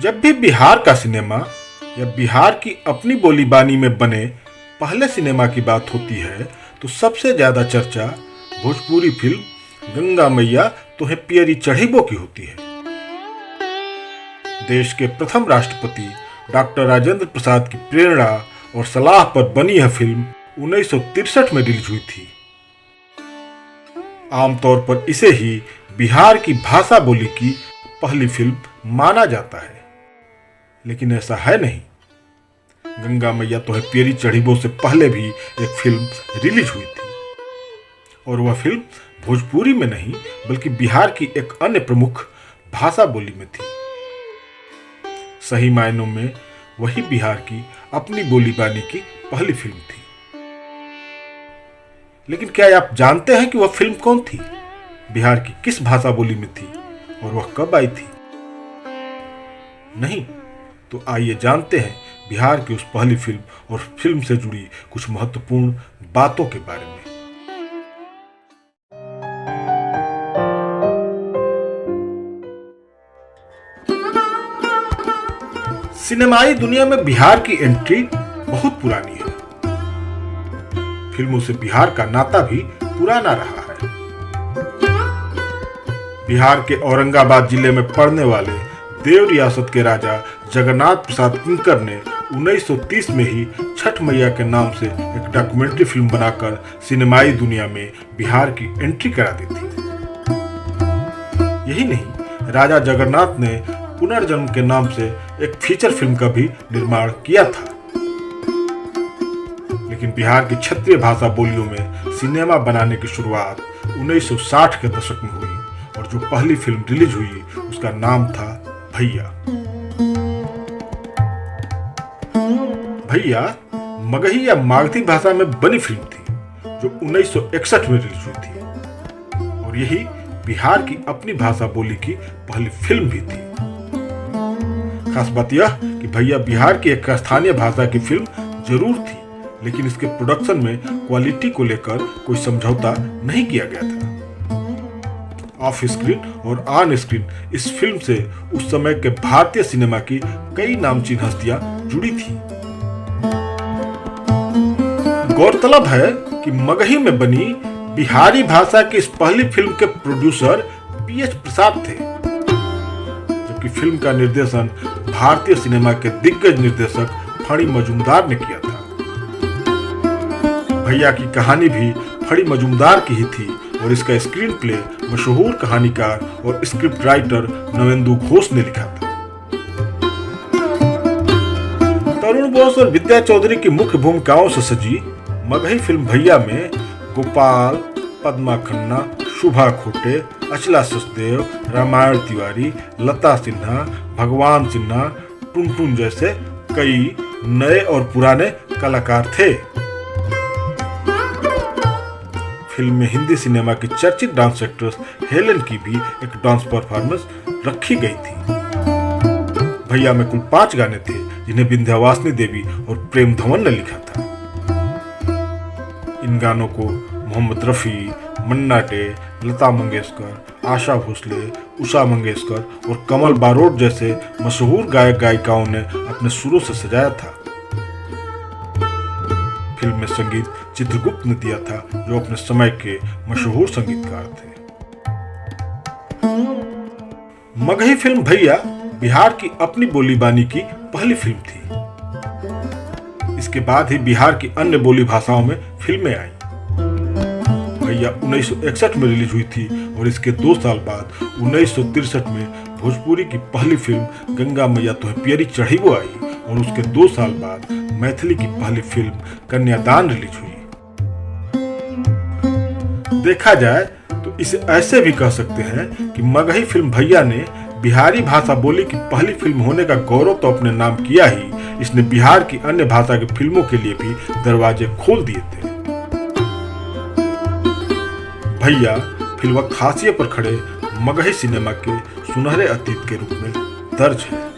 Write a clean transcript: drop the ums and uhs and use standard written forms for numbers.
जब भी बिहार का सिनेमा या बिहार की अपनी बोली बानी में बने पहले सिनेमा की बात होती है तो सबसे ज्यादा चर्चा भोजपुरी फिल्म गंगा मैया तोहे पियरी चढ़ीबो की होती है। देश के प्रथम राष्ट्रपति डॉक्टर राजेंद्र प्रसाद की प्रेरणा और सलाह पर बनी यह फिल्म 1963 में रिलीज हुई थी। आमतौर पर इसे ही बिहार की भाषा बोली की पहली फिल्म माना जाता है, लेकिन ऐसा है नहीं। गंगा मैया तोहे पियरी चढ़ीबो से पहले भी एक फिल्म रिलीज हुई थी और वह फिल्म भोजपुरी में नहीं बल्कि बिहार की एक अन्य प्रमुख भाषा बोली में थी। सही मायनों में वही बिहार की अपनी बोली बानी की पहली फिल्म थी। लेकिन क्या आप जानते हैं कि वह फिल्म कौन थी, बिहार की किस भाषा बोली में थी और वह कब आई थी? नहीं तो आइए जानते हैं बिहार की उस पहली फिल्म और फिल्म से जुड़ी कुछ महत्वपूर्ण बातों के बारे में। सिनेमाई दुनिया में बिहार की एंट्री बहुत पुरानी है। फिल्मों से बिहार का नाता भी पुराना रहा है। बिहार के औरंगाबाद जिले में पड़ने वाले देव रियासत के राजा जगन्नाथ प्रसाद किंकर ने 1930 में ही छठ मैया के नाम से एक डॉक्यूमेंट्री फिल्म बनाकर सिनेमाई दुनिया में बिहार की एंट्री करा दी थी। यही नहीं, राजा जगन्नाथ ने पुनर्जन्म के नाम से एक फीचर फिल्म का भी निर्माण किया था। लेकिन बिहार की क्षेत्रीय भाषा बोलियों में सिनेमा बनाने की शुरुआत 1960 के दशक में हुई और जो पहली फिल्म रिलीज हुई उसका नाम था भैया। भैया मगही या मागधी भाषा में बनी फिल्म थी जो 1961 में रिलीज हुई थी और यही बिहार की अपनी भाषा बोली की पहली फिल्म भी थी। खास बात यह कि भैया बिहार की एक स्थानीय भाषा की फिल्म जरूर थी, लेकिन इसके प्रोडक्शन में क्वालिटी को लेकर कोई समझौता नहीं किया गया था। ऑफ स्क्रीन और ऑन स्क्रीन इस फिल्म से उस समय के भारतीय सिनेमा की कई नामचीन हस्तियां जुड़ी थी। गौरतलब है कि मगही में बनी बिहारी भाषा की इस पहली फिल्म के प्रोड्यूसर पीएच प्रसाद थे, जबकि फिल्म का निर्देशन भारतीय सिनेमा के दिग्गज निर्देशक फणी मजूमदार ने किया था। भैया की कहानी भी फणी मजूमदार की ही थी और इसका स्क्रीन प्ले मशहूर कहानीकार और स्क्रिप्ट राइटर नवेंदु घोष ने लिखा था। तरुण बोस और विद्या चौधरी की मुख्य भूमिकाओं से सजी मगही फिल्म भैया में गोपाल, पद्मा खन्ना, शुभा खोटे, अचला सचदेव, रामायण तिवारी, लता सिन्हा, भगवान सिन्हा, टुनटुन जैसे कई नए और पुराने कलाकार थे। फिल्म में हिंदी सिनेमा की चर्चित डांस एक्ट्रेस हेलेन की भी एक डांस परफॉर्मेंस रखी गई थी। भैया में कुल 5 गाने थे जिन्हें विंध्यावासिनी देवी और प्रेम धवन ने लिखा था। इन गानों को मोहम्मद रफी, मन्ना डे, लता मंगेशकर, आशा भोसले, उषा मंगेशकर और कमल बारोट जैसे मशहूर गायक गायिकाओं ने अपने सुरों से सजाया था। फिल्म में संगीत चित्रगुप्त ने दिया था, जो अपने समय के मशहूर संगीतकार थे। मगही फिल्म भैया बिहार की अपनी बोली बानी की पहली फिल्म थी। इसके बाद ही बिहार की अन्य बोली भाषाओं में फिल्में आई। भैया 1961 में रिलीज हुई थी और इसके 2 साल बाद 1963 में भोजपुरी की पहली फिल्म गंगा मैया तोहे पियरी चढ़ीबो आई और उसके 2 साल बाद मैथिली की पहली फिल्म कन्यादान रिलीज हुई। देखा जाए तो इसे ऐसे भी कह सकते हैं कि मगही फिल्म भैया ने बिहारी भाषा बोली की पहली फिल्म होने का गौरव तो अपने नाम किया ही, इसने बिहार की अन्य भाषा की फिल्मों के लिए भी दरवाजे खोल दिए थे। भैया फिल्म खासियत पर खड़े मगही सिनेमा के सुनहरे अतीत के रूप में दर्ज है।